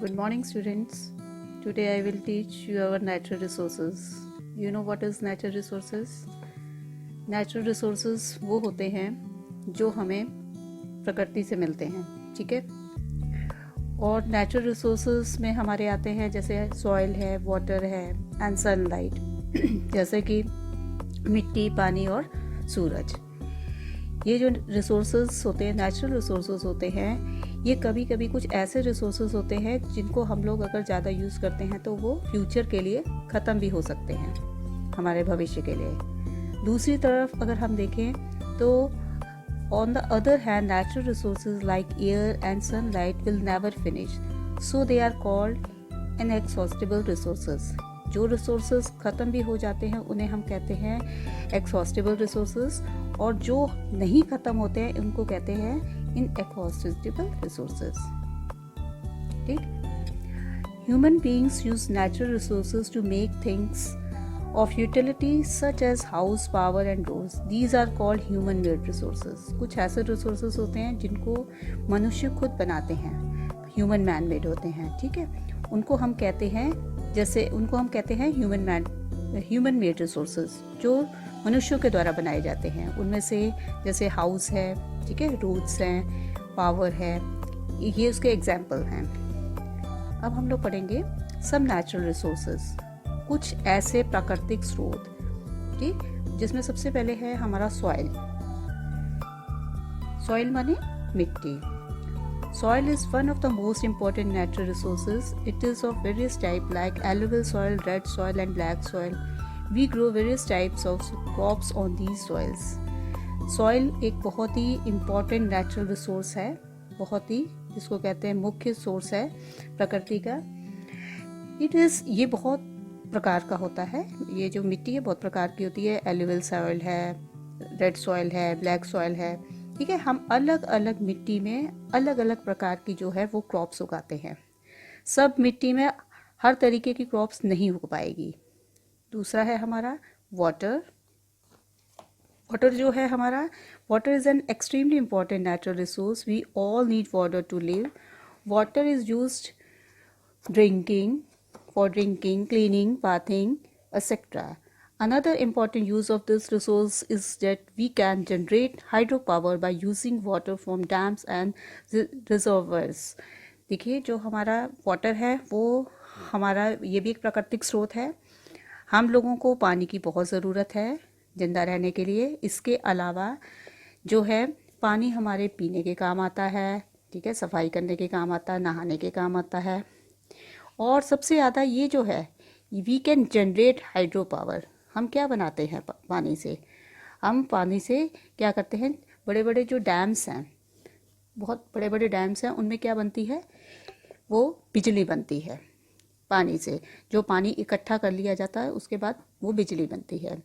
Good morning, students. Today I will teach you our natural resources. You know what is natural resources? Natural resources वो होते हैं जो हमें प्रकृति से मिलते हैं, ठीक है। और नेचुरल रिसोर्सेज में हमारे आते हैं जैसे सॉइल है, वाटर है एंड सनलाइट जैसे कि मिट्टी, पानी और सूरज। ये जो रिसोर्सेज होते हैं, नेचुरल रिसोर्सेज होते हैं, ये कभी कभी कुछ ऐसे रिसोर्सेज होते हैं जिनको हम लोग अगर ज़्यादा यूज़ करते हैं तो वो फ्यूचर के लिए ख़त्म भी हो सकते हैं, हमारे भविष्य के लिए। दूसरी तरफ अगर हम देखें तो on the other hand, natural resources like air and sunlight will never finish, so they are called inexhaustible resources. जो resources ख़त्म भी हो जाते हैं उन्हें हम कहते हैं exhaustible resources, और जो नहीं ख़त्म होते हैं उनको कहते हैं inexhaustible resources. ठीक? Human beings use natural resources to make things of utility such as house, power and roads. These are called human made resources. कुछ ऐसे resources होते हैं जिनको मनुष्य खुद बनाते हैं, human man made होते हैं, ठीक है। उनको हम कहते हैं human made resources, जो मनुष्यों के द्वारा बनाए जाते हैं। उनमें से जैसे हाउस है, ठीक है, रोड्स हैं, पावर है, ये उसके एग्जाम्पल हैं। अब हम लोग पढ़ेंगे सब नेचुरल रिसोर्सेज, कुछ ऐसे प्राकृतिक स्रोत, ठीक, जिसमें सबसे पहले है हमारा सॉइल। सॉइल माने मिट्टी। Soil is one of the most important natural resources. It is of various type like alluvial soil, red soil and black soil. We grow various types of crops on these soils. Soil एक बहुत ही important natural resource है, बहुत ही, जिसको कहते हैं मुख्य source है प्रकृति का। ये बहुत प्रकार का होता है। ये जो मिट्टी है बहुत प्रकार की होती है। एलुवियल सॉइल है, रेड सॉइल है, ब्लैक सॉइल है, ठीक है। हम अलग अलग मिट्टी में अलग अलग प्रकार की जो है वो क्रॉप्स उगाते हैं। सब मिट्टी में हर तरीके की क्रॉप्स नहीं उग पाएगी। दूसरा है हमारा वाटर। वाटर जो है हमारा, water is an extremely important natural resource. We all need water to live. Water is used for drinking, cleaning, bathing, etc. Another important use of this resource is that we can generate hydropower by using water from dams and reservoirs. देखिए, जो हमारा water है वो हमारा ये भी एक प्राकृतिक स्रोत है। हम लोगों को पानी की बहुत ज़रूरत है जिंदा रहने के लिए। इसके अलावा जो है पानी हमारे पीने के काम आता है, ठीक है, सफाई करने के काम आता है, नहाने के काम आता है। और सबसे ज़्यादा ये जो है, we can generate hydro power. हम क्या बनाते हैं पानी से? हम पानी से क्या करते हैं, बड़े बड़े जो डैम्स हैं, बहुत बड़े बड़े डैम्स हैं, उनमें क्या बनती है, वो बिजली बनती है पानी से। जो पानी इकट्ठा कर लिया जाता है उसके बाद वो बिजली बनती है।